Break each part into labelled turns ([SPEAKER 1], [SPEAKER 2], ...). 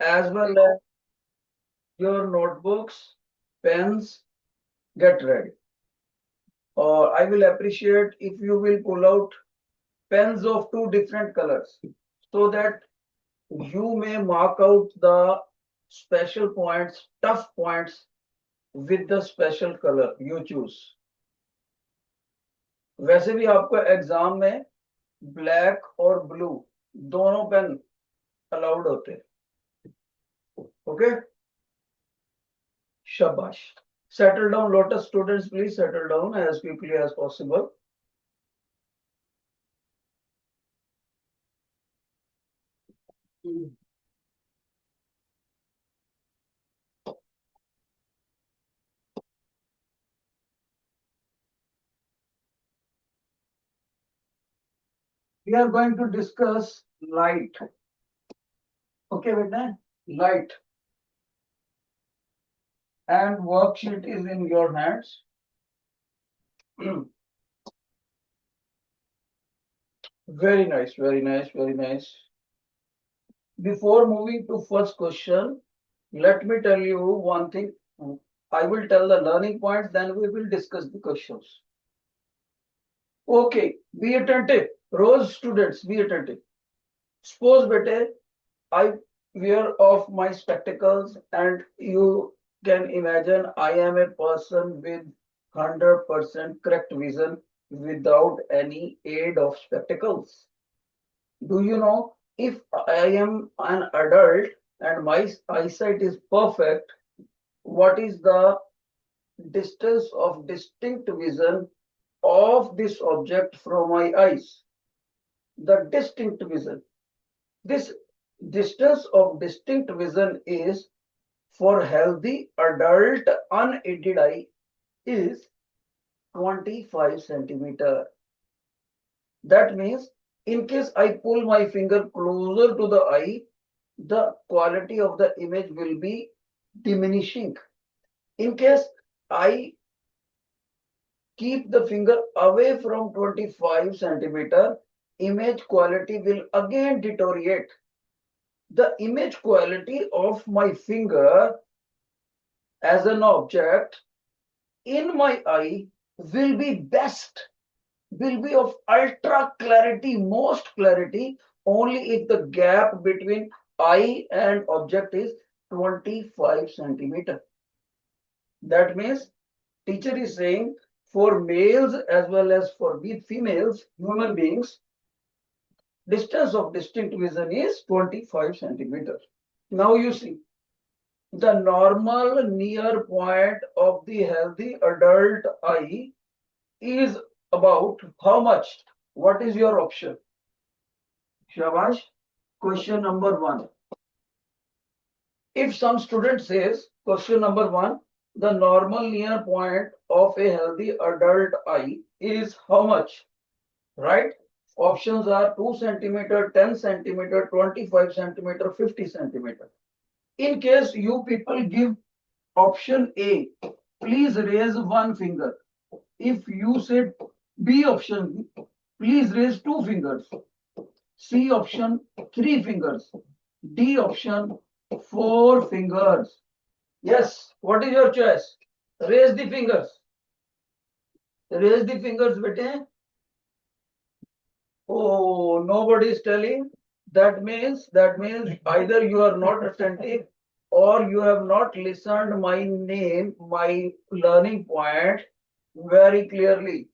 [SPEAKER 1] as well as your notebooks, pens, get ready. Or I will appreciate if you will pull out pens of two different colors so that you may mark out the special points, tough points with the special color you choose. वैसे भी आपको exam में black और blue दोनों pen allowed होते हैं. Okay, शाबाश. Settle down, Lotus students, please settle down as quickly as possible. We are going to discuss light. Okay, beta, light. And worksheet is in your hands. Very nice, very nice, very nice. Before moving to first question, let me tell you one thing. I will tell the learning points, then we will discuss the questions. Okay, be attentive. Rose students, be attentive. Suppose, bete, I wear off my spectacles and you can imagine I am a person with 100% correct vision without any aid of spectacles. Do you know, if I am an adult and my eyesight is perfect, what is the distance of distinct vision of this object from my eyes? The distinct vision. This distance of distinct vision is, for healthy adult unaided eye, is 25 centimeter. That means in case I pull my finger closer to the eye, the quality of the image will be diminishing. In case I keep the finger away from 25 centimeter, image quality will again deteriorate. The image quality of my finger as an object in my eye will be best, will be of ultra clarity, most clarity, only if the gap between eye and object is 25 centimeter. That means teacher is saying for males as well as for females, human beings, distance of distinct vision is 25 centimeters. Now you see, the normal near point of the healthy adult eye is about how much? What is your option? Shabash. Question number 1. If some student says, question number 1, the normal near point of a healthy adult eye is how much? Right? Options are 2 centimeter, 10 centimeter, 25 centimeter, 50 centimeter. In case you people give option A, please raise one finger. If you said B option, please raise 2 fingers. C option, 3 fingers. D option, 4 fingers. Yes, what is your choice? Raise the fingers. Raise the fingers, bete. Oh, nobody is telling. That means either you are not attentive or you have not listened my name, my learning point very clearly.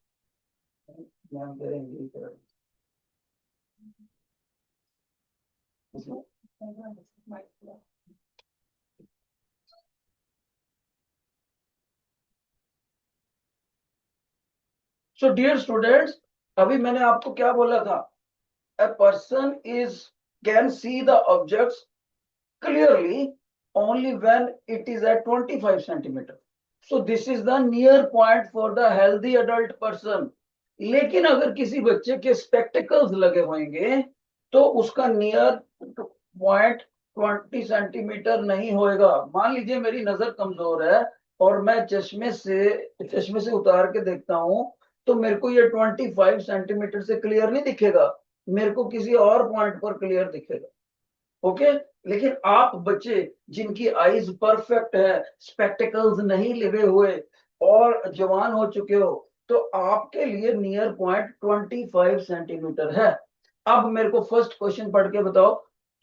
[SPEAKER 1] So dear students, अभी मैंने आपको क्या बोला था? A person can see the objects clearly only when it is at 25 centimeter. So this is the near point for the healthy adult person. लेकिन अगर किसी बच्चे के स्पेक्टिकल्स लगे होंगे तो उसका नियर पॉइंट 20 सेंटीमीटर नहीं होएगा. मान लीजिए मेरी नजर कमजोर है और मैं चश्मे से उतार के देखता हूं तो मेरे को ये 25 सेंटीमीटर से क्लियर नहीं दिखेगा, मेरे को किसी और पॉइंट पर क्लियर दिखेगा. ओके। लेकिन आप बच्चे जिनकी आईज परफेक्ट है, स्पेक्टिकल्स नहीं लिवे हुए और जवान हो चुके हो, तो आपके लिए नियर पॉइंट 25 सेंटीमीटर है। अब मेरे को फर्स्ट क्वेश्चन पढ़ के बताओ,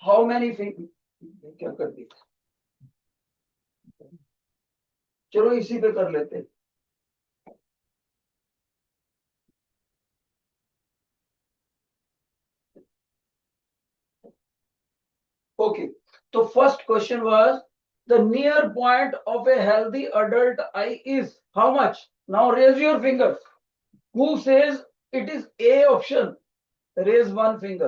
[SPEAKER 1] हाउ मैनी क्या कर दी, चलो इसी पे कर लेते हैं। ओके, तो first question was the near point of a healthy adult eye is how much. Now raise your finger, who says it is a option, raise one finger.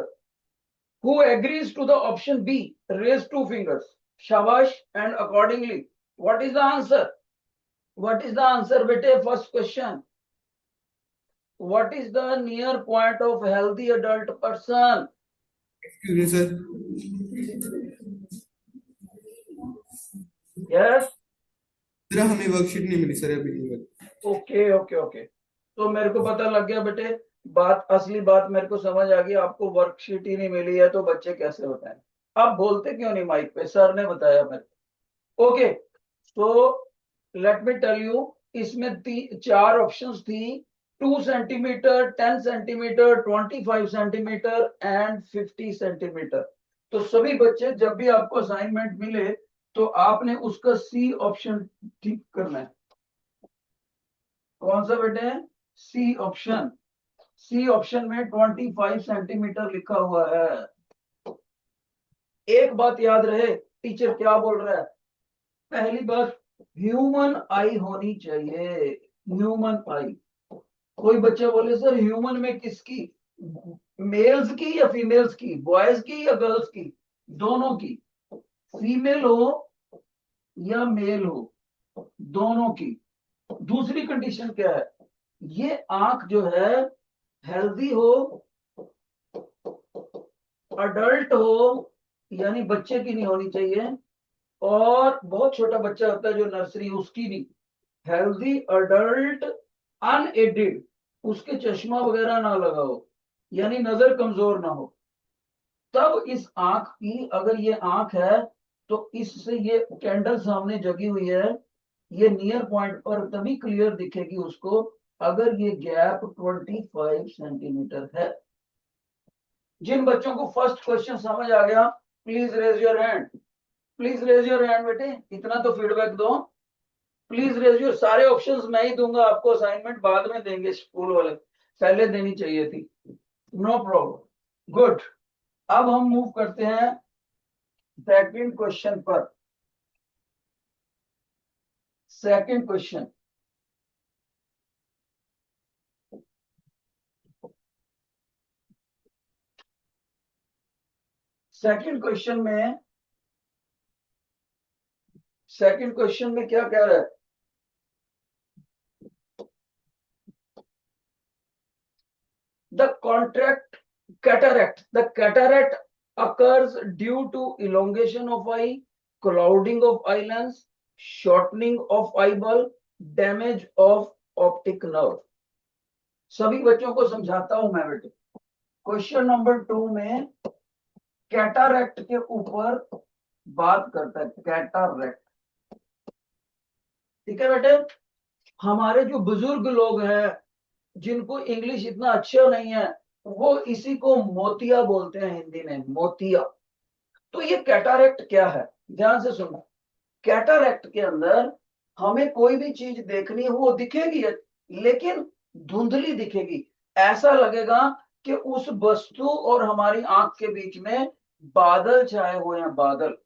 [SPEAKER 1] Who agrees to the option B, raise two fingers. Shabash. And accordingly, what is the answer? What is the answer bete? First question, what is the near point of healthy adult person?
[SPEAKER 2] Excuse me sir,
[SPEAKER 1] Yes.
[SPEAKER 2] Sir हमें worksheet नहीं मिली sir अभी नहीं।
[SPEAKER 1] Okay okay okay, तो मेरे को पता लग गया बेटे, बात असली बात मेरे को समझ आ गई, आपको वर्कशीट ही नहीं मिली है तो बच्चे कैसे बताएं। आप बोलते क्यों नहीं माइक पे, सर ने बताया मेरे को। ओके, तो लेट मी टेल यू, इसमें चार ऑप्शंस थी, 2 centimetre, 10 centimetre, 25 centimetre and 50 centimetre. तो सभी बच्चे जब भी आपको असाइनमेंट मिले तो आपने उसका सी ऑप्शन ठीक करना है। कौन सा बेटे? C option. सी ऑप्शन में 25 सेंटीमीटर लिखा हुआ है। एक बात याद रहे, टीचर क्या बोल रहा है, पहली बात, ह्यूमन आई होनी चाहिए। ह्यूमन आई। कोई बच्चा बोले सर ह्यूमन में किसकी, मेल्स की या फीमेल्स की, बॉयज की या गर्ल्स की? दोनों की। फीमेल हो या मेल हो, दोनों की। दूसरी कंडीशन क्या है, ये आंख जो है हेल्दी हो, अडल्ट हो, यानी बच्चे की नहीं होनी चाहिए, और बहुत छोटा बच्चा होता है जो नर्सरी, उसकी नहीं। हेल्दी अडल्ट अनएडेड, उसके चश्मा वगैरह ना लगा हो, यानी नजर कमजोर ना हो। तब इस आंख की, अगर ये आंख है तो इससे ये कैंडल सामने जगी हुई है, ये नियर पॉइंट पर तभी क्लियर दिखेगी उसको अगर ये गैप 25 सेंटीमीटर है। जिन बच्चों को फर्स्ट क्वेश्चन समझ आ गया, please raise your hand. Please raise your hand बेटे, इतना तो फीडबैक दो। प्लीज रेज योर, सारे ऑप्शंस मैं ही दूंगा आपको, असाइनमेंट बाद में देंगे स्कूल वाले, पहले देनी चाहिए थी। No problem, good. अब हम मूव करते हैं सेकंड क्वेश्चन पर। सेकंड क्वेश्चन, सेकंड क्वेश्चन में, सेकंड क्वेश्चन में क्या कह रहा है, the contract cataract, the cataract occurs due to elongation of eye, clouding of eye lens, shortening of eyeball, damage of optic nerve। सभी बच्चों को समझाता हूं मैं बेटे। क्वेश्चन नंबर 2 में कैटारैक्ट के ऊपर बात करता है, कैटारैक्ट। ठीक है बेटे, हमारे जो बुजुर्ग लोग हैं जिनको इंग्लिश इतना अच्छा नहीं है, वो इसी को मोतिया बोलते हैं, हिंदी में मोतिया। तो ये कैटारैक्ट क्या है, ध्यान से सुनो। कैटारैक्ट के अंदर हमें कोई भी चीज देखनी है वो दिखेगी, लेकिन धुंधली दिखेगी। ऐसा लगेगा कि उस वस्तु और हमारी आंख के बीच में बादल छाए हुए हैं, बादल।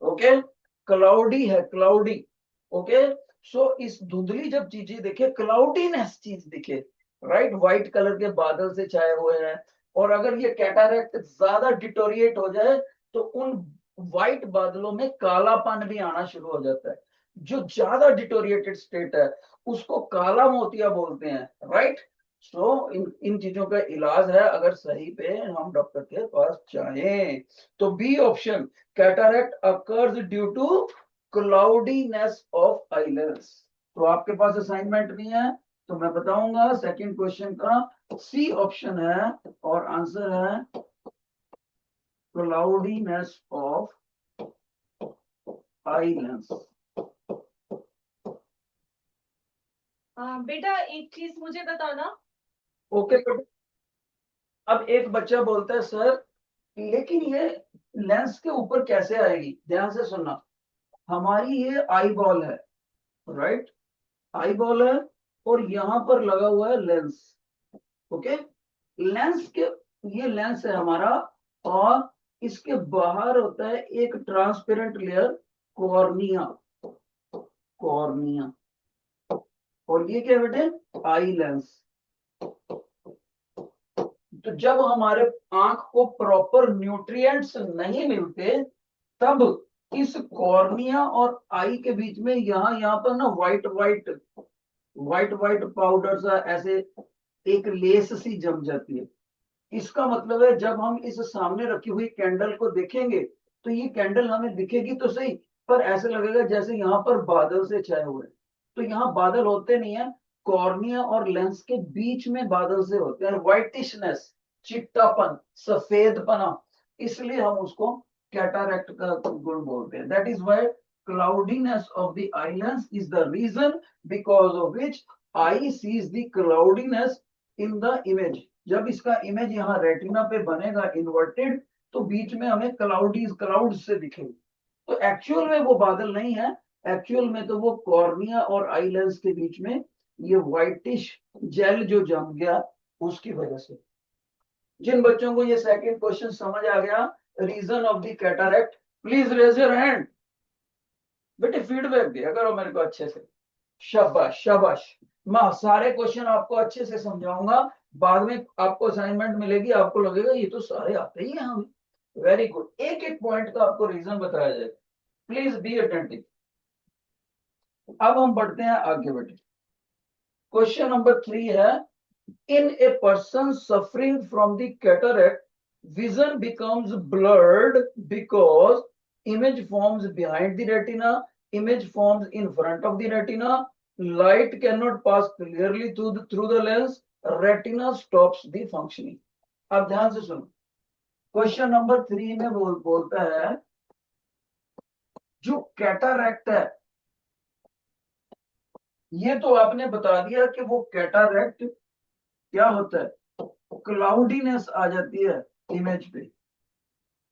[SPEAKER 1] ओके, क्लाउडी है, क्लाउडी। ओके, सो इस धुंधली जब चीजें दिखे, क्लाउडीनेस चीज दिखे, राइट, व्हाइट कलर के बादल से छाए हुए हैं, और अगर ये कैटारैक्ट ज्यादा डिटोरिएट हो जाए तो उन व्हाइट बादलों में कालापन भी आना शुरू हो जाता है। जो ज्यादा डिटोरिएटेड स्टेट है उसको काला मोतिया बोलते हैं, राइट। सो इन चीजों का इलाज है अगर सही पे हम डॉक्टर के पास जाएं। तो B option, cataract occurs due to cloudiness of eye lens. तो आपके पास असाइनमेंट भी है तो मैं बताऊंगा, सेकंड क्वेश्चन का सी ऑप्शन है और आंसर है क्लाउडीनेस ऑफ आई लेंस।
[SPEAKER 3] बेटा एक चीज मुझे बताना।
[SPEAKER 1] ओके बेटा, अब एक बच्चा बोलता है सर लेकिन ये लेंस के ऊपर कैसे आएगी? ध्यान से सुनना, हमारी ये आई बॉल है, राइट? आई बॉल है और यहां पर लगा हुआ है लेंस। ओके, लेंस के, ये लेंस है हमारा, और इसके बाहर होता है एक ट्रांसपेरेंट लेयर, कॉर्निया। कॉर्निया, और ये क्या बेटे? Eye lens. तो जब हमारे आंख को प्रॉपर न्यूट्रिएंट्स नहीं मिलते, तब इस कॉर्निया और आई के बीच में यहाँ पर ना व्हाइट व्हाइट पाउडर सा ऐसे एक लेस सी जम जाती है। इसका मतलब है जब हम इस सामने रखी हुई कैंडल को देखेंगे तो ये कैंडल हमें दिखेगी तो सही, पर ऐसे लगेगा जैसे यहाँ पर बादल से छाए हुए। तो यहाँ बादल होते नहीं है, कॉर्निया और लेंस के बीच में बादल से होते हैं, व्हाइटिशनेस, चिट्टापन, सफेदपना, इसलिए हम उसको कैटारैक्ट का गुण बोलते हैं। That is why cloudiness of the eye lens is the reason because of which eye sees the cloudiness in the image। जब इसका इमेज यहाँ रेटिना पे बनेगा इन्वर्टेड, तो बीच में हमें क्लाउड से दिखेगी। तो एक्चुअल में वो बादल नहीं है, एक्चुअल में तो वो कॉर्निया और आई लेंस के बीच में ये व्हाइटिश जेल जो जम गया उसकी वजह से। जिन बच्चों को ये सेकंड क्वेश्चन समझ आ गया, reason of the cataract, please raise your hand. बेटे फीडबैक दिया करो मेरे को अच्छे से। शाबाश शाबाश, मैं सारे क्वेश्चन आपको अच्छे से समझाऊंगा, बाद में आपको असाइनमेंट मिलेगी, आपको लगेगा ये तो सारे आते ही हैं हमें। वेरी गुड, एक एक पॉइंट का आपको रीजन बताया जाएगा, प्लीज बी अटेंटिव। अब हम बढ़ते हैं आगे बेटे। क्वेश्चन नंबर 3 है, in a person suffering from the cataract vision becomes blurred because image forms behind the retina, image forms in front of the retina, light cannot pass clearly through the lens, retina stops the functioning। अब ध्यान से सुनो, question number 3 में बोलता है जो कैटारैक्ट है, ये तो आपने बता दिया कि वो कैटारैक्ट क्या होता है, क्लाउडीनेस आ जाती है इमेज पे,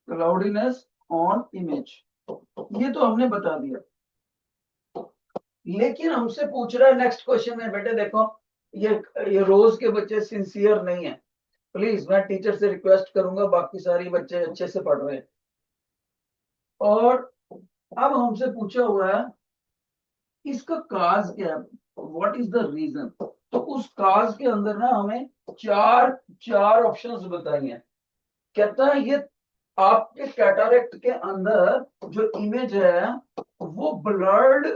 [SPEAKER 1] क्लाउडीनेस ऑन इमेज, ये तो हमने बता दिया। लेकिन हमसे पूछ रहा है नेक्स्ट क्वेश्चन में, बेटे देखो ये रोज के बच्चे सिंसियर नहीं है, प्लीज मैं टीचर से रिक्वेस्ट करूंगा, बाकी सारी बच्चे अच्छे से पढ़ रहे हैं। और अब हमसे पूछा हुआ है इसका काज क्या है, व्हाट इज द रीजन। तो उस काज के अंदर ना हमें चार ऑप्शंस बताई हैं। कहता है ये आपके कैटारैक्ट के अंदर जो इमेज है वो ब्लर्ड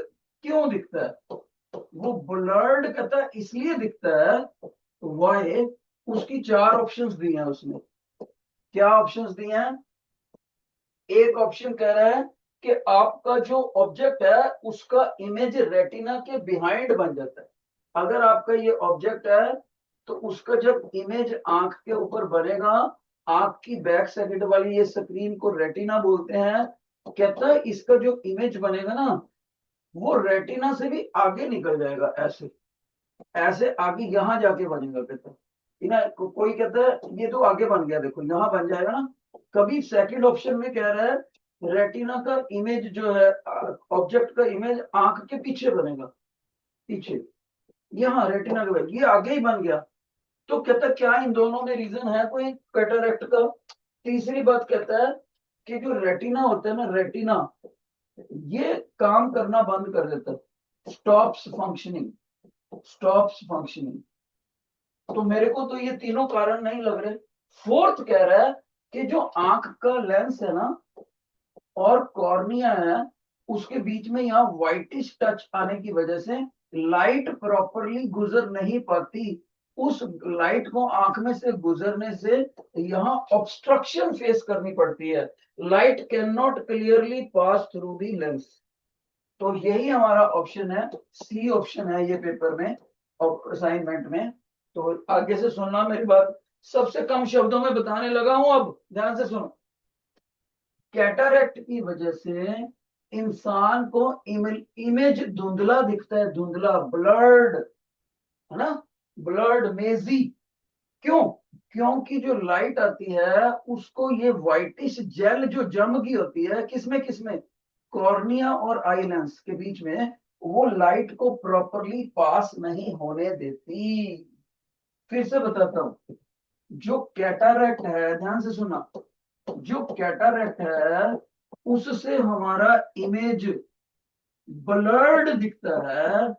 [SPEAKER 1] क्यों दिखता है, वो ब्लर्ड कहता है इसलिए दिखता है, वाई, उसकी 4 ऑप्शंस दिए हैं उसने। क्या ऑप्शंस दिए हैं? एक ऑप्शन कह रहा है कि आपका जो ऑब्जेक्ट है उसका इमेज रेटिना के बिहाइंड बन जाता है। अगर आपका ये ऑब्जेक्ट है तो उसका जब इमेज आंख के ऊपर बनेगा, आंख की बैक साइड वाली ये स्क्रीन को रेटिना बोलते हैं, कहता है इसका जो इमेज बनेगा ना वो रेटिना से भी आगे निकल जाएगा, ऐसे ऐसे आगे यहां जाके बनेगा। कहता है कोई कहता है ये तो आगे बन गया, देखो यहां बन जाएगा ना। कभी सेकंड ऑप्शन में कह रहा है रेटिना का इमेज जो है, ऑब्जेक्ट का इमेज आंख के पीछे बनेगा, पीछे यहाँ रेटिना के, ये आगे ही बन गया। तो कहता है क्या इन दोनों में रीजन है कोई कैटरैक्ट का? तीसरी बात कहता है कि जो रेटिना होता है ना, रेटिना ये काम करना बंद कर देता है, स्टॉप्स फंक्शनिंग, स्टॉप्स फंक्शनिंग। तो मेरे को तो ये तीनों कारण नहीं लग रहे। फोर्थ कह रहा है कि जो आंख का लेंस है ना और कॉर्निया है उसके बीच में यहाँ व्हाइटिश टच आने की वजह से लाइट प्रॉपरली गुजर नहीं पाती, उस लाइट को आंख में से गुजरने से यहाँ ऑब्स्ट्रक्शन फेस करनी पड़ती है, light can not clearly pass through the lens. तो यही हमारा ऑप्शन है, सी ऑप्शन है ये पेपर में और असाइनमेंट में। तो आगे से सुनना मेरी बात, सबसे कम शब्दों में बताने लगा हूं, अब ध्यान से सुनो। कैटरैक्ट की वजह से इंसान को इमेज धुंधला दिखता है, धुंधला, ब्लर्ड, है ना, ब्लर्ड, मेजी। क्यों? क्योंकि जो लाइट आती है उसको ये व्हाइटिश जेल जो जम गई होती है, किसमें किसमें, कॉर्निया और आई लेंस के बीच में, वो लाइट को प्रॉपरली पास नहीं होने देती। फिर से बताता हूं, जो कैटारैक्ट है, ध्यान से सुना, जो कैटारैक्ट है उससे हमारा इमेज ब्लर्ड दिखता है।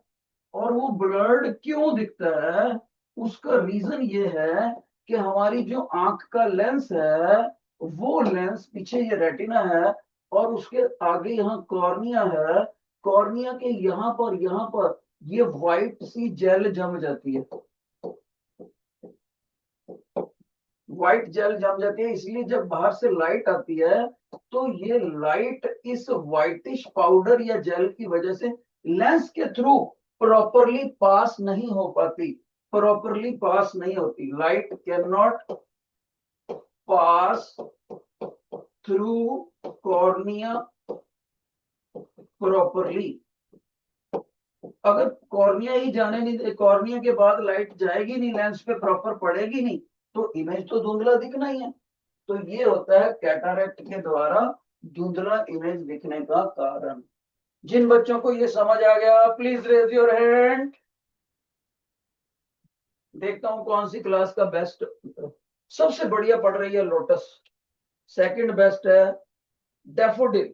[SPEAKER 1] और वो ब्लर्ड क्यों दिखता है? उसका रीजन ये है कि हमारी जो आंख का लेंस है, वो लेंस, पीछे ये रेटिना है और उसके आगे यहाँ कॉर्निया है, कॉर्निया के यहाँ पर ये व्हाइट सी जेल जम जाती है, व्हाइट जेल जम जाती है। इसलिए जब बाहर से लाइट आती है तो ये लाइट इस व्हाइटिश पाउडर या जेल की वजह से लेंस के थ्रू प्रॉपरली पास नहीं हो पाती, प्रॉपरली पास नहीं होती। Light can not pass through cornea properly. अगर कॉर्निया ही जाने नहीं, कॉर्निया के बाद लाइट जाएगी नहीं, लेंस पे प्रॉपर पड़ेगी नहीं, तो इमेज तो धुंधला दिखना ही है। तो ये होता है कैटरैक्ट के द्वारा धुंधला इमेज दिखने का कारण। जिन बच्चों को ये समझ आ गया प्लीज रेज योर हैंड। देखता हूं कौन सी क्लास का बेस्ट, सबसे बढ़िया पढ़ रही है लोटस, सेकंड बेस्ट है डैफोडिल,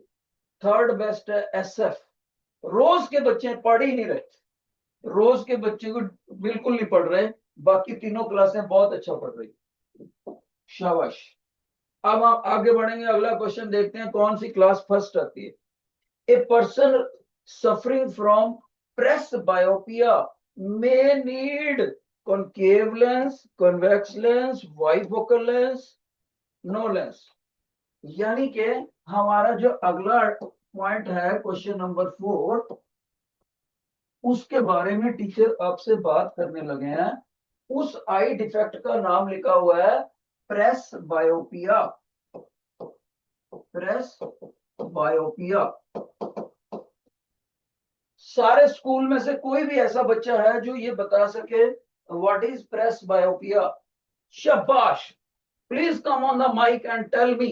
[SPEAKER 1] थर्ड बेस्ट है एसएफ। रोज के बच्चे पढ़ ही नहीं रहे, रोज के बच्चे को बिल्कुल नहीं पढ़ रहे, बाकी तीनों क्लासें बहुत अच्छा पढ़ रही, शाबाश। अब हम आगे बढ़ेंगे, अगला क्वेश्चन देखते हैं कौन सी क्लास फर्स्ट आती है। A person suffering from presbyopia may need concave lens, convex lens, bifocal lens, no lens। यानी कि हमारा जो अगला पॉइंट है क्वेश्चन नंबर 4, उसके बारे में टीचर आपसे बात करने लगे हैं। उस आई डिफेक्ट का नाम लिखा हुआ है प्रेस बायोपिया, प्रेस बायोपिया। सारे स्कूल में से कोई भी ऐसा बच्चा है जो ये बता सके व्हाट इज प्रेस बायोपिया? शाबाश, please come on the mic and tell me.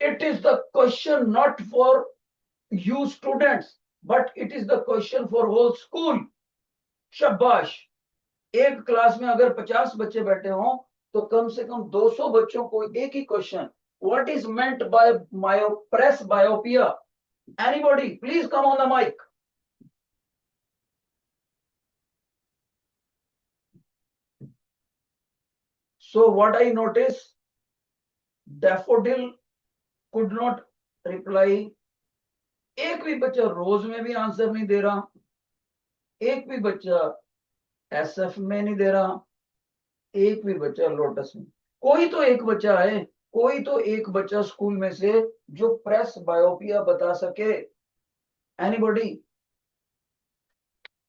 [SPEAKER 1] It is the question not for you students but it is the question for whole school. शाबाश। एक क्लास में अगर 50 बच्चे बैठे हों तो कम से कम 200 बच्चों को एक ही question, what is meant by presbyopia? Anybody please come on the mic. So what I noticed, Daffodil could not reply। एक भी बच्चा रोज में भी आंसर नहीं दे रहा, एक भी बच्चा एसएफ में नहीं दे रहा, एक भी बच्चा लोटस में। कोई तो एक बच्चा है, कोई तो एक बच्चा स्कूल में से जो प्रेस बायोपिया बता सके। एनीबॉडी?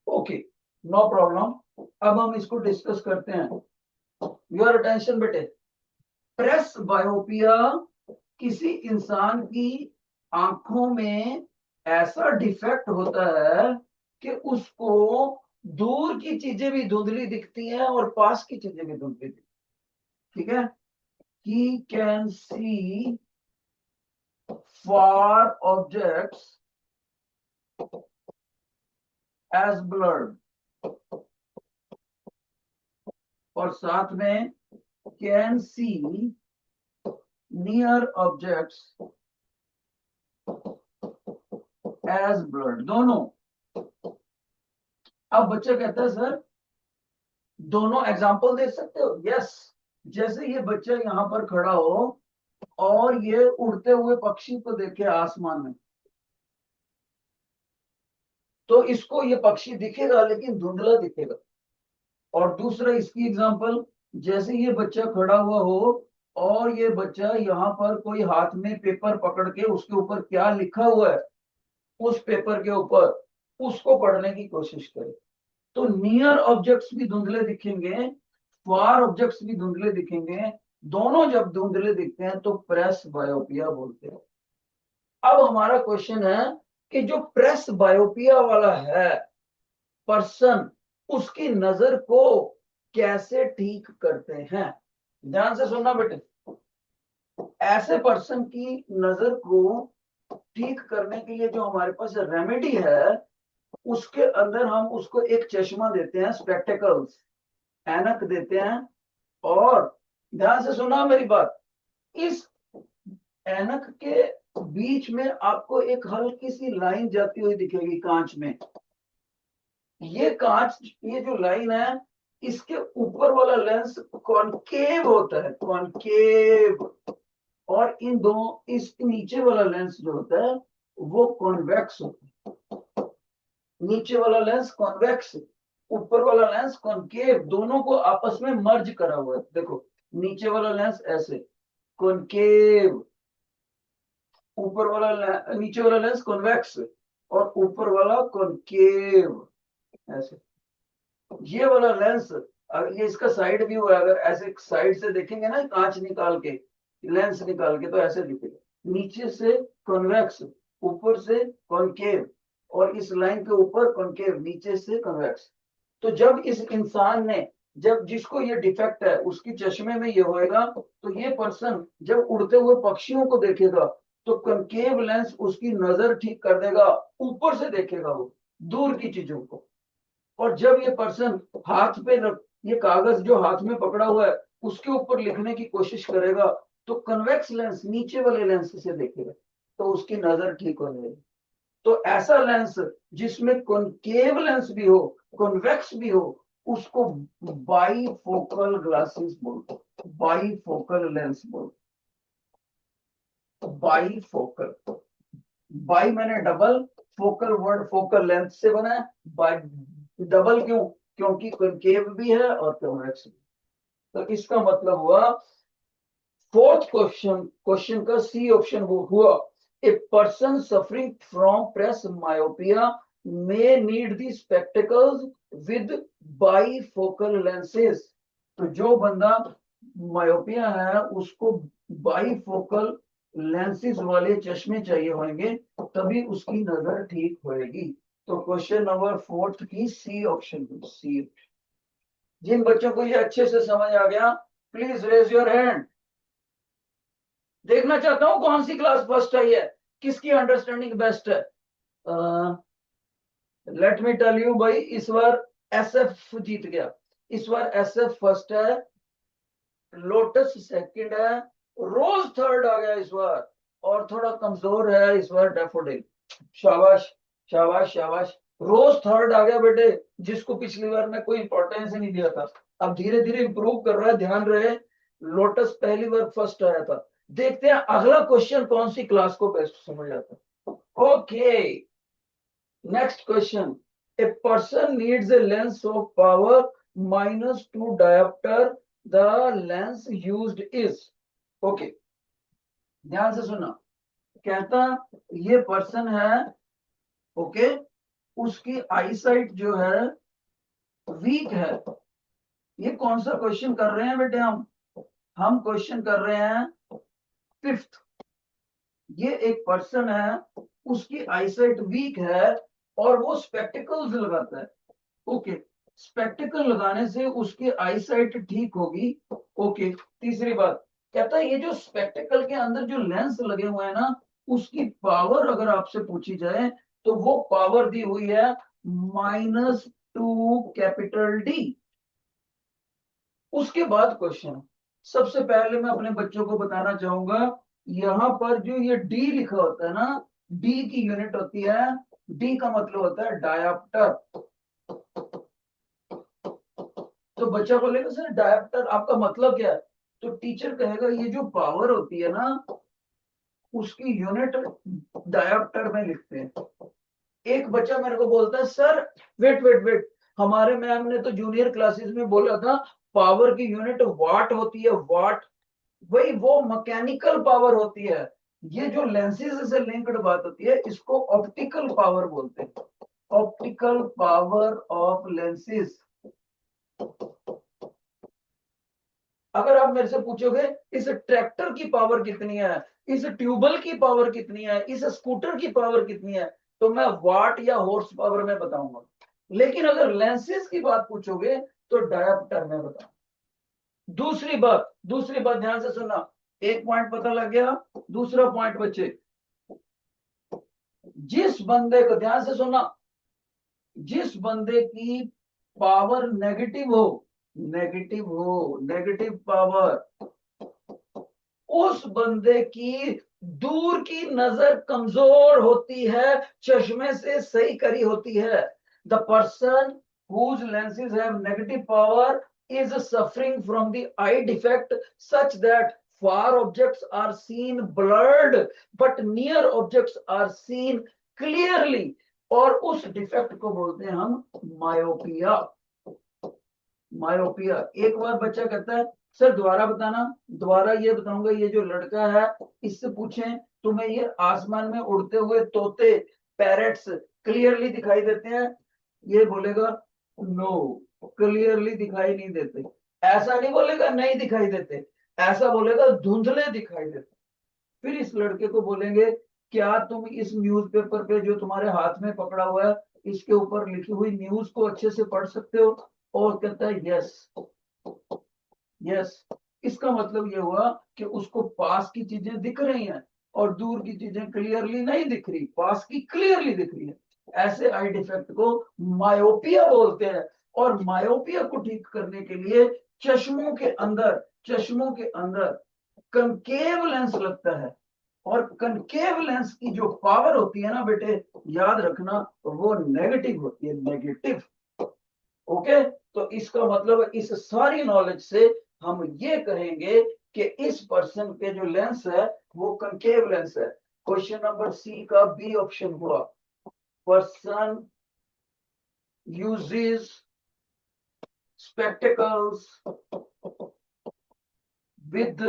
[SPEAKER 1] Okay, no problem. अब हम इसको डिस्कस करते हैं। योर अटेंशन बेटे, प्रेस बायोपिया किसी इंसान की आंखों में ऐसा डिफेक्ट होता है कि उसको दूर की चीजें भी धुंधली दिखती हैं और पास की चीजें भी धुंधली दिखती, ठीक है। He can see far objects as blurred, और साथ में can see near objects as blurred, दोनों। अब बच्चा कहता है सर दोनों एग्जांपल दे सकते हो? यस। जैसे ये बच्चा यहां पर खड़ा हो और ये उड़ते हुए पक्षी को देखे आसमान में, तो इसको ये पक्षी दिखेगा लेकिन धुंधला दिखेगा। और दूसरा इसकी एग्जांपल, जैसे ये बच्चा खड़ा हुआ हो और ये बच्चा यहाँ पर कोई हाथ में पेपर पकड़ के उसके ऊपर क्या लिखा हुआ है उस पेपर के ऊपर उसको पढ़ने की कोशिश करे, तो नियर ऑब्जेक्ट्स भी धुंधले दिखेंगे, फार ऑब्जेक्ट्स भी धुंधले दिखेंगे। दोनों जब धुंधले दिखते हैं तो प्रेस बायोपिया बोलते हैं। अब हमारा क्वेश्चन है कि जो प्रेस बायोपिया वाला है पर्सन, उसकी नजर को कैसे ठीक करते हैं। ध्यान से सुनना बेटे, ऐसे पर्सन की नजर को ठीक करने के लिए जो हमारे पास रेमेडी है, उसके अंदर हम उसको एक चश्मा देते हैं, स्पेक्टेकल्स, ऐनक देते हैं। और ध्यान से सुना मेरी बात, इस ऐनक के बीच में आपको एक हल्की सी लाइन जाती हुई दिखेगी कांच में। ये कांच, ये जो लाइन है, इसके ऊपर वाला लेंस कॉनकेव होता है, कॉनकेव। और इन दोनों, इस नीचे वाला लेंस जो होता है वो कॉन्वेक्स होता है। नीचे वाला लेंस कॉन्वेक्स, ऊपर वाला लेंस कॉनकेव, दोनों को आपस में मर्ज करा हुआ है। देखो, नीचे वाला लेंस ऐसे कॉनकेव, ऊपर वाला नीचे वाला लेंस कॉन्वेक्स, और ऊपर वाला कॉनकेव ऐसे। ये वाला लेंस, अगर ये इसका साइड व्यू है, अगर ऐसे साइड से देखेंगे ना कांच निकाल के, लेंस निकाल के, तो ऐसे दिखेगा, नीचे से कॉन्वेक्स, ऊपर से कॉनकेव, और इस लाइन के ऊपर कॉनकेव, नीचे से कॉन्वेक्स। तो जब इस इंसान ने, जब जिसको ये डिफेक्ट है उसकी चश्मे में ये होएगा, तो ये पर्सन जब उड़ते हुए पक्षियों को देखेगा तो कॉनकेव लेंस उसकी नजर ठीक कर देगा, ऊपर से देखेगा वो दूर की चीजों को। और जब ये पर्सन हाथ पे ये कागज जो हाथ में पकड़ा हुआ है उसके ऊपर लिखने की कोशिश करेगा, तो कन्वेक्स लेंस नीचे वाले लेंस से देखेगा, तो उसकी नजर ठीक हो जाएगी। तो ऐसा लेंस जिसमें कॉनकेव लेंस भी हो, कॉन्वेक्स भी हो, उसको बाईफोकल ग्लासेस बोलते हैं, बाईफोकल लेंस बोलते हैं। बाईफोकल, बाई मैंने double, focal word focal length से बना है। बाई डबल क्यों? क्योंकि कॉनकेव भी है और कॉन्वेक्स भी। तो इसका मतलब हुआ, फोर्थ क्वेश्चन, क्वेश्चन का सी ऑप्शन हुआ, ए person suffering from press myopia may need the spectacles with bifocal lenses. तो जो बंदा मायोपिया है उसको बाईफोकल लेंसेज वाले चश्मे चाहिए होंगे, तभी उसकी नजर ठीक होएगी। तो क्वेश्चन नंबर फोर्थ की सी ऑप्शन, सी। जिन बच्चों को ये अच्छे से समझ आ गया, प्लीज रेज योर हैंड। देखना चाहता हूं कौन सी क्लास फर्स्ट आई है, किसकी अंडरस्टैंडिंग बेस्ट है। लेट मी टेल यू भाई, इस बार एसएफ जीत गया, इस बार एसएफ फर्स्ट है, लोटस सेकंड है, रोज थर्ड आ गया इस बार, और थोड़ा कमजोर है इस बार डैफोडिल। शाबाश, शाबाश, शाबाश। रोज थर्ड आ गया बेटे, जिसको पिछली बार में कोई इंपॉर्टेंस ही नहीं दिया था, अब धीरे धीरे इंप्रूव कर रहा है, ध्यान रहे। लोटस पहली बार फर्स्ट आया था। देखते हैं अगला क्वेश्चन कौन सी क्लास को बेस्ट समझ आता है। Okay, next question, a person needs a lens of power -2 diopter, the lens used is, okay, ध्यान से सुना। कहता ये पर्सन है, ओके, उसकी आई साइट जो है वीक है। ये कौन सा क्वेश्चन कर रहे हैं बेटे, हम क्वेश्चन कर रहे हैं फिफ्थ। ये एक पर्सन है, उसकी आई साइट वीक है और वो स्पेक्टिकल्स लगाता है। ओके, स्पेक्टिकल लगाने से उसकी आई साइट ठीक होगी। ओके, तीसरी बात, कहता है ये जो स्पेक्टिकल के अंदर जो लेंस लगे हुए हैं ना, उसकी पावर अगर आपसे पूछी जाए तो वो पावर दी हुई है -2 कैपिटल डी। उसके बाद क्वेश्चन, सबसे पहले मैं अपने बच्चों को बताना चाहूंगा, यहां पर जो ये डी लिखा होता है ना, डी की यूनिट होती है, डी का मतलब होता है डायोप्टर। तो बच्चा बोलेगा सर डायोप्टर आपका मतलब क्या है, तो टीचर कहेगा ये जो पावर होती है ना, उसकी यूनिट डायोप्टर में लिखते हैं। एक बच्चा मेरे को बोलता है सर, वेट वेट वेट, हमारे मैम ने तो जूनियर क्लासेस में बोला था पावर की यूनिट वाट होती है, वाट। वही वो मैकेनिकल पावर होती है। ये जो लेंसेज से लिंक्ड बात होती है इसको ऑप्टिकल पावर बोलते हैं, ऑप्टिकल पावर ऑफ लेंसेज। अगर आप मेरे से पूछोगे इस ट्रैक्टर की पावर कितनी है, इस ट्यूबल की पावर कितनी है, इस स्कूटर की पावर कितनी है, तो मैं वाट या हॉर्स पावर में बताऊंगा। लेकिन अगर लेंसेज की बात पूछोगे तो डायोप्टर में बताऊंगा। दूसरी बात ध्यान से सुनना। एक पॉइंट पता लग गया। दूसरा पॉइंट बच्चे, जिस बंदे को ध्यान से सुनना, जिस बंदे की पावर नेगेटिव पावर, उस बंदे की दूर की नजर कमजोर होती है, चश्मे से सही करी होती है। The person whose lenses have negative power is suffering from the eye defect such that far objects are seen blurred but near objects are seen clearly, और उस डिफेक्ट को बोलते हैं हम मायोपिया। मायोपिया। एक बार बच्चा कहता है सर दोबारा बताना। दोबारा ये बताऊंगा, ये जो लड़का है इससे पूछें तुम्हें ये आसमान में उड़ते हुए तोते पैरेट्स क्लियरली दिखाई देते हैं, ये बोलेगा नो, क्लियरली दिखाई नहीं देते। ऐसा नहीं बोलेगा नहीं दिखाई देते, ऐसा बोलेगा धुंधले दिखाई देते। फिर इस लड़के को बोलेंगे क्या तुम इस न्यूज़पेपर पे जो तुम्हारे हाथ में पकड़ा हुआ है इसके ऊपर लिखी हुई न्यूज को अच्छे से पढ़ सकते हो? और कहता है यस। यस, इसका मतलब ये हुआ कि उसको पास की चीजें दिख रही हैं और दूर की चीजें क्लियरली नहीं दिख रही, पास की क्लियरली दिख रही है। ऐसे आई डिफेक्ट को मायोपिया बोलते हैं। और मायोपिया को ठीक करने के लिए चश्मों के अंदर कनकेव लेंस लगता है। और कनकेव लेंस की जो पावर होती है ना बेटे, याद रखना, वो नेगेटिव होती है, नेगेटिव। ओके, तो इसका मतलब इस सारी नॉलेज से हम ये कहेंगे कि इस पर्सन के जो लेंस है वो कनकेव लेंस है। क्वेश्चन नंबर सी का बी ऑप्शन हुआ, person uses spectacles with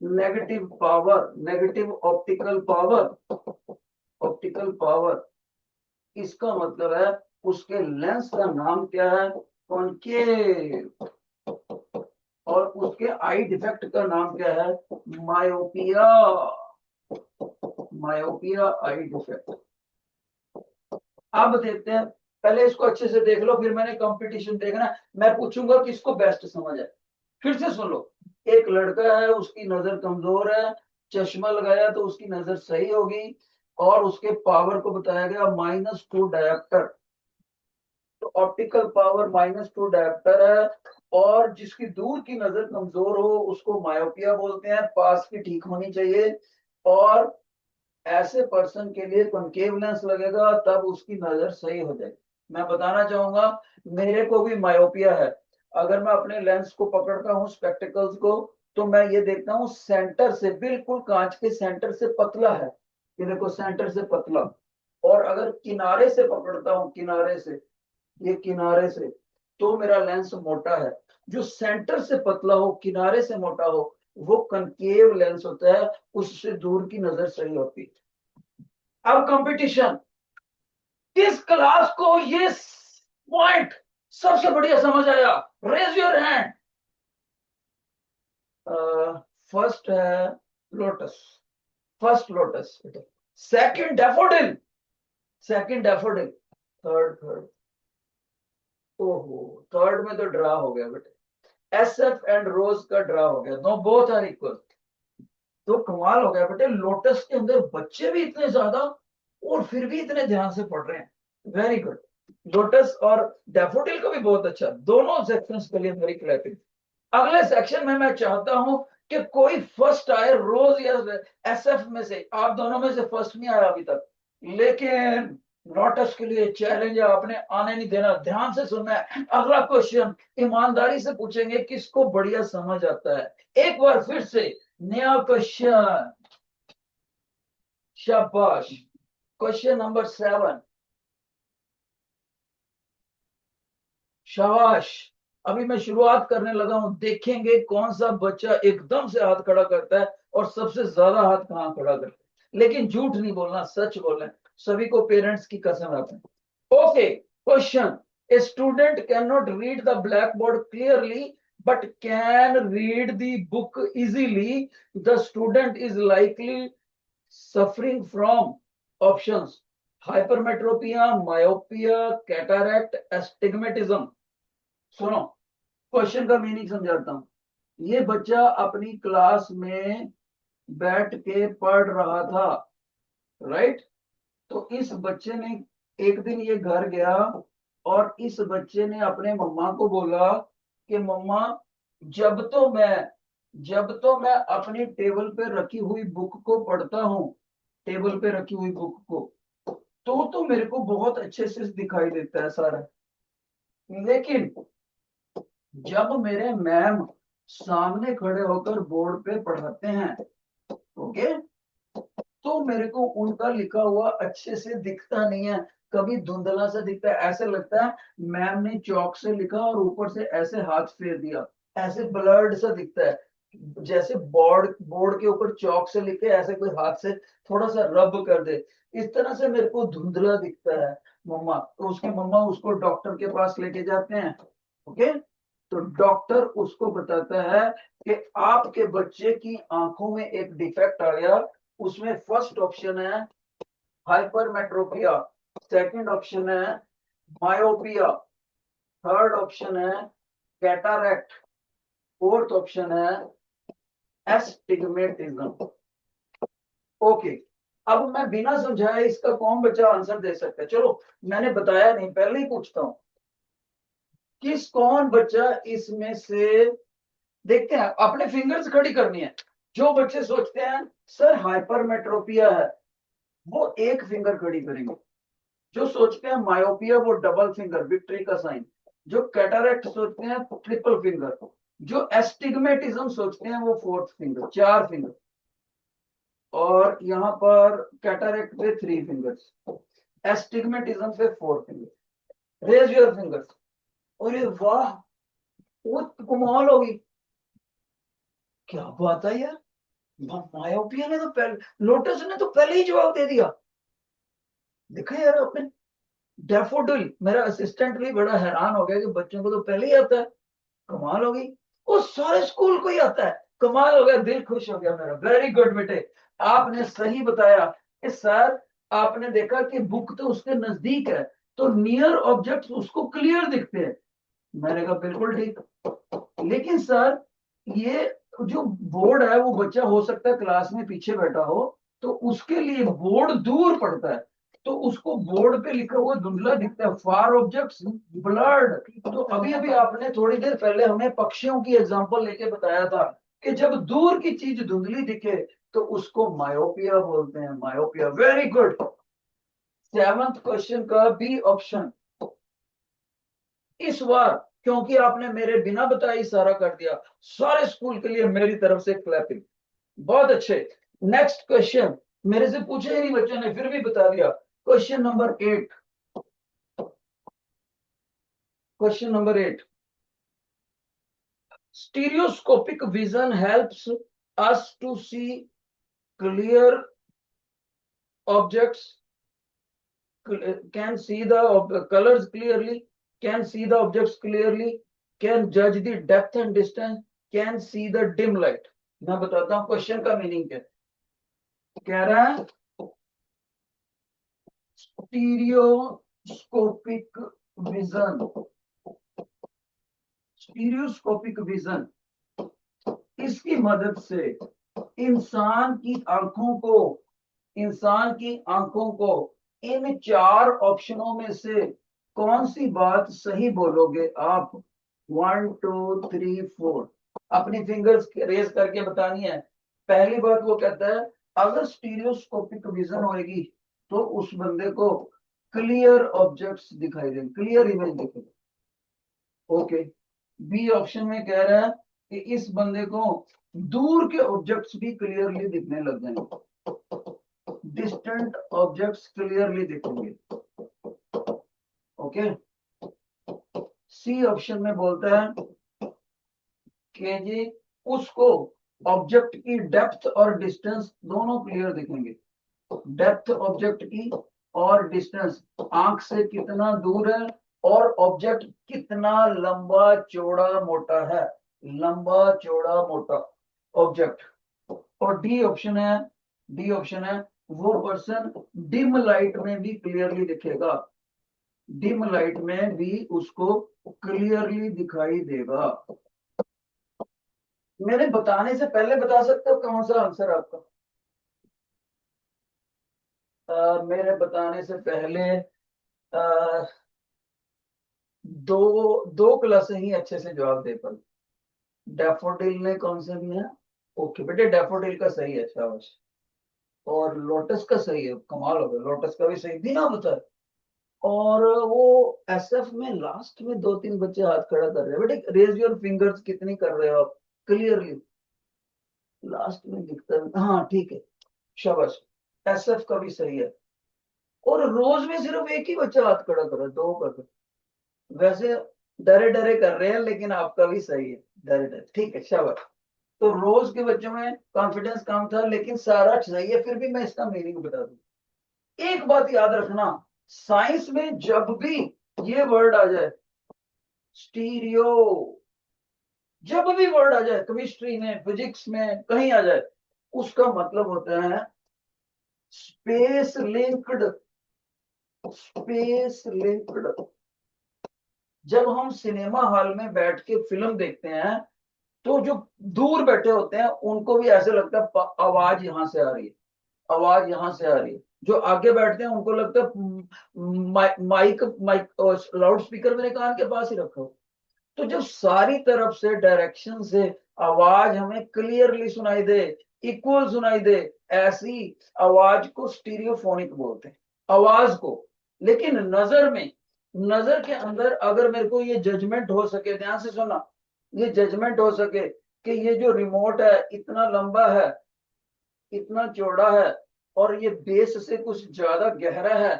[SPEAKER 1] negative power, negative optical power. इसका मतलब है उसके लेंस का नाम क्या है? कॉनकेव। और उसके आई डिफेक्ट का नाम क्या है? मायोपिया। मायोपिया आई डिफेक्ट। अब देखते हैं, पहले इसको अच्छे से देख लो, फिर मैंने कंपटीशन देखना है। मैं पूछूंगा किसको बेस्ट समझ है। फिर से सुन लो। एक लड़का है, उसकी नजर कमजोर है, चश्मा लगाया तो उसकी नजर सही होगी, और उसके पावर को बताया गया -2 डायोप्टर। तो ऑप्टिकल पावर -2 डायोप्टर है। और जिसकी दूर की नजर कमजोर हो उसको मायोपिया बोलते हैं, पास की ठीक होनी चाहिए। और ऐसे पर्सन के लिए कॉनकेव लेंस लगेगा तब उसकी नजर सही हो जाएगी। मैं बताना चाहूंगा मेरे को भी मायोपिया है। अगर मैं अपने लेंस को पकड़ता हूँ, स्पेक्टिकल्स को, तो मैं ये देखता हूँ सेंटर से, बिल्कुल कांच के सेंटर से पतला है। ये देखो सेंटर से पतला। और अगर किनारे से पकड़ता हूँ, किनारे से, ये किनारे से, तो मेरा लेंस मोटा है। जो सेंटर से पतला हो, किनारे से मोटा हो, वो कनकेव लेंस होता है, उससे दूर की नजर सही होती है। अब कंपटीशन, किस क्लास को ये पॉइंट सबसे बढ़िया समझ आया? Raise your hand. फर्स्ट है lotus, first lotus, second daffodil, third, ओहो, थर्ड में तो ड्रा हो गया बेटे, एसएफ एंड रोज का ड्रा हो गया, नो बोथ आर इक्वल। तो कमाल हो गया बेटे, लोटस के अंदर बच्चे भी इतने ज्यादा और फिर भी इतने ध्यान से पढ़ रहे हैं, वेरी गुड। लोटस और डैफोडिल को भी बहुत अच्छा, दोनों सेक्शंस के लिए मेरी क्लैपिंग। अगले सेक्शन में मैं चाहता हूं कि कोई फर्स्ट आए, रोज या एसएफ में से, आप दोनों में से फर्स्ट नहीं आया अभी तक, लेकिन लोटस के लिए चैलेंज है, आपने आने नहीं देना, ध्यान से सुनना है। अगला क्वेश्चन ईमानदारी से पूछेंगे किसको बढ़िया समझ आता है। एक बार फिर से नया क्वेश्चन, शाबाश। क्वेश्चन नंबर 7, शाबाश। अभी मैं शुरुआत करने लगा हूं, देखेंगे कौन सा बच्चा एकदम से हाथ खड़ा करता है और सबसे ज्यादा हाथ कहां खड़ा करता है। लेकिन झूठ नहीं बोलना, सच बोलना है, सभी को पेरेंट्स की कसम आते हैं। Okay, question, a student can not read the black board clearly but can read the book easily, the student is likely suffering from options: hypermetropia, myopia, cataract, astigmatism. सुनो, क्वेश्चन का मीनिंग समझाता हूं। ये बच्चा अपनी क्लास में बैठ के पढ़ रहा था, राइट? तो इस बच्चे ने एक दिन ये घर गया और इस बच्चे ने अपने मम्मा को बोला कि मम्मा, जब तो मैं जब तो मैं अपनी टेबल पे रखी हुई बुक को पढ़ता हूँ, टेबल पे रखी हुई बुक को, तो मेरे को बहुत अच्छे से दिखाई देता है सारा। लेकिन जब मेरे मैम सामने खड़े होकर बोर्ड पे पढ़ाते हैं, ओके, तो मेरे को उनका लिखा हुआ अच्छे से दिखता नहीं है, कभी धुंधला सा दिखता है, ऐसे लगता है मैम ने चौक से लिखा और ऊपर से ऐसे हाथ फेर दिया, ऐसे ब्लर्ड सा दिखता है, जैसे बोर्ड बोर्ड के ऊपर चौक से लिखे ऐसे कोई हाथ से थोड़ा सा रब कर दे, इस तरह से मेरे को धुंधला दिखता है। मम्मा, तो उसकी मम्मा उसको डॉक्टर के पास लेके जाते हैं, ओके। तो डॉक्टर उसको बताता है कि आपके बच्चे की आंखों में एक डिफेक्ट आ गया। उसमें फर्स्ट ऑप्शन है हाइपरमेट्रोपिया, सेकंड ऑप्शन है मायोपिया, थर्ड ऑप्शन है कैटारैक्ट, फोर्थ ऑप्शन है एस्टिग्मेटिज्म। ओके, अब मैं बिना समझाए इसका कौन बच्चा आंसर दे सकता है? चलो, मैंने बताया नहीं, पहले ही पूछता हूं, कौन बच्चा इसमें से, देखते हैं, अपने फिंगर्स खड़ी करनी है। जो बच्चे सोचते हैं सर हाइपरमेट्रोपिया है, वो एक फिंगर खड़ी करेंगे। जो सोचते हैं मायोपिया, वो डबल फिंगर, विक्ट्री का साइन। जो कैटारैक्ट सोचते हैं, ट्रिपल फिंगर। जो एस्टिग्मेटिज्म सोचते हैं, वो फोर्थ फिंगर, चार फिंगर। और यहाँ पर कैटारैक्ट पे थ्री फिंगर्स, एस्टिग्मेटिज्म पे four finger. Raise your fingers. अरे वाह, वो कमाल होगी, क्या बात है यार। मायोपिया ने तो पहले, लोटस ने तो पहले ही जवाब दे दिया। देखा यार आपने, डैफोडिल, मेरा असिस्टेंट भी बड़ा हैरान हो गया कि बच्चों को तो पहले ही आता है। कमाल हो गई, वो सारे स्कूल को ही आता है। कमाल हो गया, दिल खुश हो गया मेरा। वेरी गुड बेटे, आपने सही बताया कि सर, आपने देखा कि बुक तो उसके नजदीक है, तो नियर ऑब्जेक्ट्स उसको क्लियर दिखते हैं। मैंने कहा बिल्कुल ठीक, लेकिन सर, ये जो बोर्ड है, वो बच्चा हो सकता है क्लास में पीछे बैठा हो, तो उसके लिए बोर्ड दूर पड़ता है, तो उसको बोर्ड पे लिखा हुआ धुंधला दिखता है, फार ऑब्जेक्ट्स ब्लर्ड। तो अभी अभी आपने थोड़ी देर पहले हमें पक्षियों की एग्जांपल लेके बताया था कि जब दूर की चीज धुंधली दिखे तो उसको मायोपिया बोलते हैं, myopia. Very good. Seventh question का बी ऑप्शन इस बार, क्योंकि आपने मेरे बिना बताए इशारा कर दिया, सारे स्कूल के लिए मेरी तरफ से क्लैपिंग। बहुत अच्छे। नेक्स्ट क्वेश्चन, मेरे से पूछे ही नहीं बच्चों ने, फिर भी बता दिया। Question number 8, question number 8, stereoscopic vision helps us to see clear objects, can see the colors clearly, can see the objects clearly, can judge the depth and distance, can see the dim light। मैं बताता हूँ question का meaning क्या कह रहा है। Stereoscopic vision, stereoscopic vision, इसकी मदद से इंसान की आंखों को इंसान की आंखों को इन चार ऑप्शनों में से कौन सी बात सही बोलोगे आप? 1 2 3 4, अपनी फिंगर्स रेज करके बतानी है। पहली बात वो कहता है, अगर स्टीरियोस्कोपिक विजन होगी तो उस बंदे को क्लियर ऑब्जेक्ट्स दिखाई देंगे, क्लियर इमेज दिखेगी, ओके। बी ऑप्शन में कह रहा है कि इस बंदे को दूर के ऑब्जेक्ट्स भी क्लियरली दिखने लग जाएंगे, डिस्टेंट ऑब्जेक्ट्स क्लियरली दिखेंगे, ओके। सी ऑप्शन में बोलता है कि जी उसको ऑब्जेक्ट की डेप्थ और डिस्टेंस दोनों क्लियर दिखेंगे। डेप्थ ऑब्जेक्ट की और डिस्टेंस, आंख से कितना दूर है और ऑब्जेक्ट कितना लंबा चौड़ा मोटा है, लंबा चौड़ा मोटा ऑब्जेक्ट। और डी ऑप्शन है वो पर्सन डिम लाइट में भी क्लियरली दिखेगा, डिम लाइट में भी उसको क्लियरली दिखाई देगा। मेरे बताने से पहले बता सकते हो कौन सा आंसर आपका? मेरे बताने से पहले आ, दो दो क्लासें ही अच्छे से जवाब दे पाई। डैफोडिल ने कौन से दिया? ओके बेटे, डैफोडिल का सही है, शाबाश। और लोटस का सही है, कमाल हो गया, लोटस का भी सही बिना बता। और वो एसएफ में लास्ट में दो तीन बच्चे हाथ खड़ा कर रहे हैं बेटे, रेज योर फिंगर्स कितनी कर रहे हो आप क्लियरली? लास्ट में दिखता है, हाँ ठीक है, शाबाश। एसएफ का भी सही है। और रोज में सिर्फ एक ही बच्चा हाथ खड़ा कर रहा है, दो कर रहे। वैसे डरे डरे कर रहे हैं, लेकिन आपका भी सही है, डरे डरे, ठीक है, शाबाश। तो रोज के बच्चों में कॉन्फिडेंस कम था, लेकिन सारा सही है। फिर भी मैं इसका मीनिंग बता दूं, एक बात याद रखना, साइंस में जब भी ये वर्ड आ जाए स्टीरियो, जब भी वर्ड आ जाए, केमिस्ट्री में फिजिक्स में कहीं आ जाए, उसका मतलब होता है स्पेस लिंक्ड, स्पेस लिंक्ड। जब हम सिनेमा हॉल में बैठ के फिल्म देखते हैं, तो जो दूर बैठे होते हैं उनको भी ऐसे लगता है आवाज यहां से आ रही है, आवाज यहां से आ रही है। जो आगे बैठते हैं उनको लगता है माइक माइक लाउड स्पीकर मेरे कान के पास ही रखा हो। तो जब सारी तरफ से डायरेक्शन से आवाज हमें क्लियरली सुनाई दे, इक्वल सुनाई दे, ऐसी आवाज को स्टीरियोफोनिक बोलते हैं, आवाज को। लेकिन नजर में, नजर के अंदर अगर मेरे को ये जजमेंट हो सके, ध्यान से सुना, ये जजमेंट हो सके कि ये जो रिमोट है इतना लंबा है, इतना चौड़ा है, और ये बेस से कुछ ज्यादा गहरा है,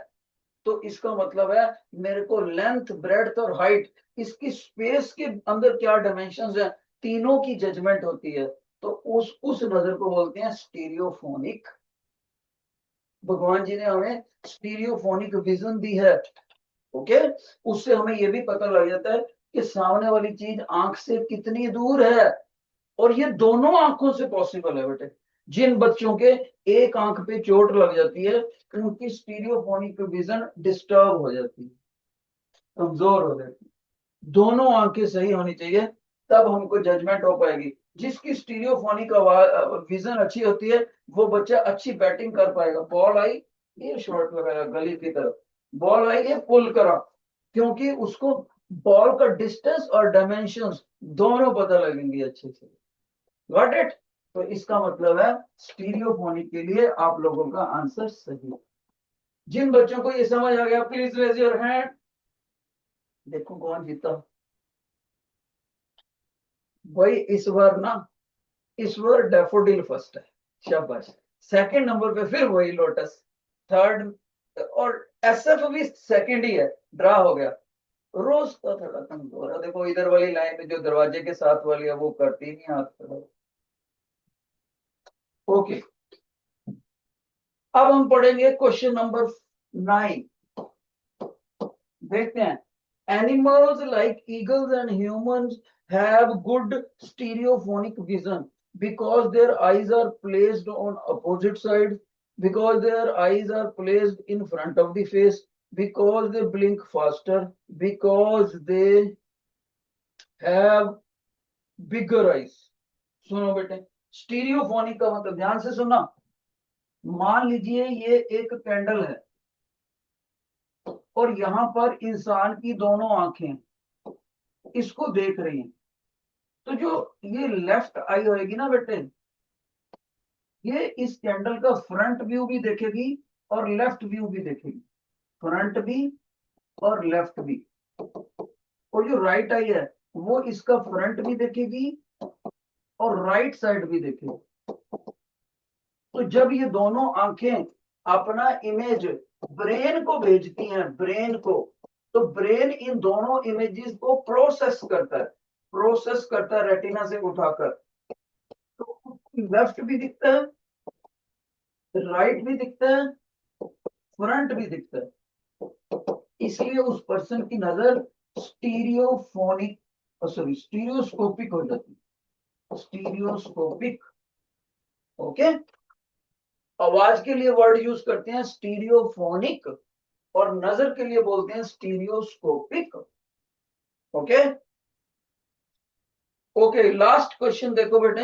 [SPEAKER 1] तो इसका मतलब है मेरे को लेंथ ब्रेड्थ और हाइट, इसकी स्पेस के अंदर क्या डायमेंशंस है, तीनों की जजमेंट होती है। तो उस नजर को बोलते हैं स्टीरियोफोनिक। भगवान जी ने हमें स्टीरियोफोनिक विजन दी है। ओके, उससे हमें यह भी पता लग जाता है कि सामने वाली चीज आंख से कितनी दूर है। और ये दोनों आंखों से पॉसिबल है बेटे। जिन बच्चों के एक आंख पे चोट लग जाती है, उनकी स्टीरियोफोनिक विजन डिस्टर्ब हो जाती है, कमजोर हो जाती है। दोनों आंखें सही होनी चाहिए, तब हमको जजमेंट हो पाएगी। जिसकी स्टीरियोफोनिक विजन अच्छी होती है, वो बच्चा अच्छी बैटिंग कर पाएगा। बॉल आई, ये शॉट लगाया गली की तरफ, बॉल आई, ये पुल करा, क्योंकि उसको बॉल का डिस्टेंस और डायमेंशंस दोनों पता लगेंगे अच्छे से। Got it? तो इसका मतलब है स्टीरियोफोनिक के लिए आप लोगों का आंसर सही है। जिन बच्चों को ये समझ आ गया, प्लीज रेज योर हैंड। देखो कौन जीता भाई इस बार ना, इस बार डैफोडिल फर्स्ट है, शाबाश। सेकंड नंबर पे फिर वही लोटस, थर्ड, और एसएफ भी सेकंड ही है, ड्रा हो गया। रोज का थोड़ा कमजोर है, देखो इधर वाली लाइन में जो दरवाजे के साथ वाली है वो करती नहीं हाथ। ओके, अब हम पढ़ेंगे क्वेश्चन नंबर 9। देखते हैं, animals like eagles and humans have good stereophonic vision because their eyes are placed on opposite sides, because their eyes are placed in front of the face, because they blink faster, because they have bigger eyes। सुनो बेटे, stereophonic का मतलब ध्यान से सुनना। मान लीजिए ये एक कैंडल है, और यहां पर इंसान की दोनों आंखें इसको देख रही हैं। तो जो ये लेफ्ट आई होएगी ना बेटे, ये इस कैंडल का फ्रंट व्यू भी देखेगी और लेफ्ट व्यू भी देखेगी, फ्रंट भी और लेफ्ट भी। और जो राइट आई है वो इसका फ्रंट भी देखेगी और राइट साइड भी देखेगी। तो जब ये दोनों आंखें अपना इमेज ब्रेन को भेजती हैं, ब्रेन को, तो ब्रेन इन दोनों इमेजेस को प्रोसेस करता है रेटिना से उठाकर। तो लेफ्ट भी दिखता है, राइट भी दिखता है, फ्रंट भी दिखता है। इसलिए उस पर्सन की नजर स्टीरियोफोनिक सॉरी स्टीरियोस्कोपिक हो जाती है, स्टीरियोस्कोपिक। ओके, आवाज के लिए वर्ड यूज करते हैं स्टीरियोफोनिक, और नजर के लिए बोलते हैं stereoscopic. Okay okay, last question देखो बेटे,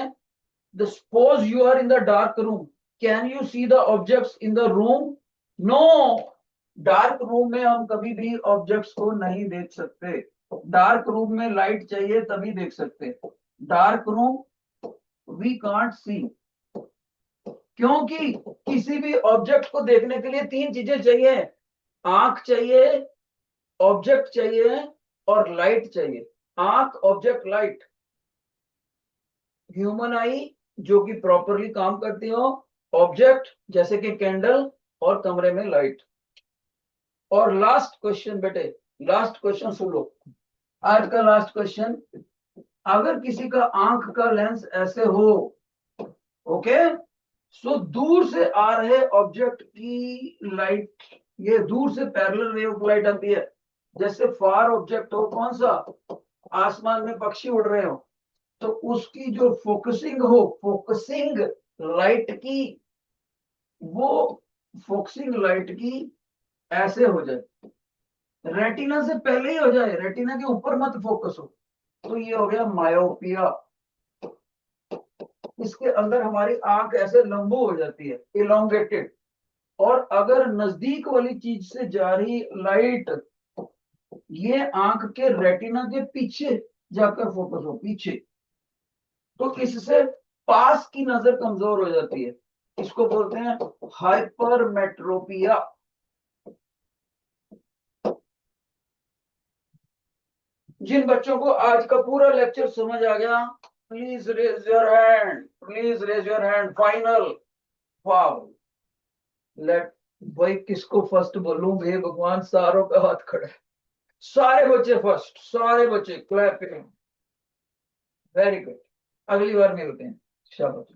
[SPEAKER 1] the suppose you are in the dark room, can you see the objects in the room? No, dark room में हम कभी भी ऑब्जेक्ट्स को नहीं देख सकते। डार्क रूम में लाइट चाहिए तभी देख सकते। Dark room we can't see, क्योंकि किसी भी ऑब्जेक्ट को देखने के लिए तीन चीजें चाहिए, आंख चाहिए, ऑब्जेक्ट चाहिए और लाइट चाहिए। आंख, ऑब्जेक्ट, लाइट। ह्यूमन आई जो कि प्रॉपरली काम करती हो, ऑब्जेक्ट जैसे कि कैंडल, और कमरे में लाइट। और लास्ट क्वेश्चन बेटे, लास्ट क्वेश्चन सुन लो, आज का लास्ट क्वेश्चन। अगर किसी का आंख का लेंस ऐसे हो, ओके, सो दूर से आ रहे ऑब्जेक्ट की लाइट, ये दूर से पैरेलल रे ऑफ लाइट आती है। जैसे फार ऑब्जेक्ट हो, कौन सा, आसमान में पक्षी उड़ रहे हो, तो उसकी जो फोकसिंग हो, फोकसिंग लाइट की, वो फोकसिंग लाइट की ऐसे हो जाए, रेटिना से पहले ही हो जाए, रेटिना के ऊपर मत फोकस हो, तो ये हो गया मायोपिया। इसके अंदर हमारी आंख ऐसे लंबू हो जाती है, इलोंगेटेड। और अगर नजदीक वाली चीज से जा रही लाइट ये आंख के रेटिना के पीछे जाकर फोकस हो, पीछे, तो इससे पास की नजर कमजोर हो जाती है। इसको बोलते हैं हाइपरमेट्रोपिया। जिन बच्चों को आज का पूरा लेक्चर समझ आ गया, please raise your hand, please raise your hand. Final, wow, late, भाई किसको फर्स्ट बोलूं, हे भगवान, सारों का हाथ खड़ा है। सारे बच्चे फर्स्ट, सारे बच्चे क्लैपिंग, वेरी गुड। अगली बार मिलते हैं, शाबाश।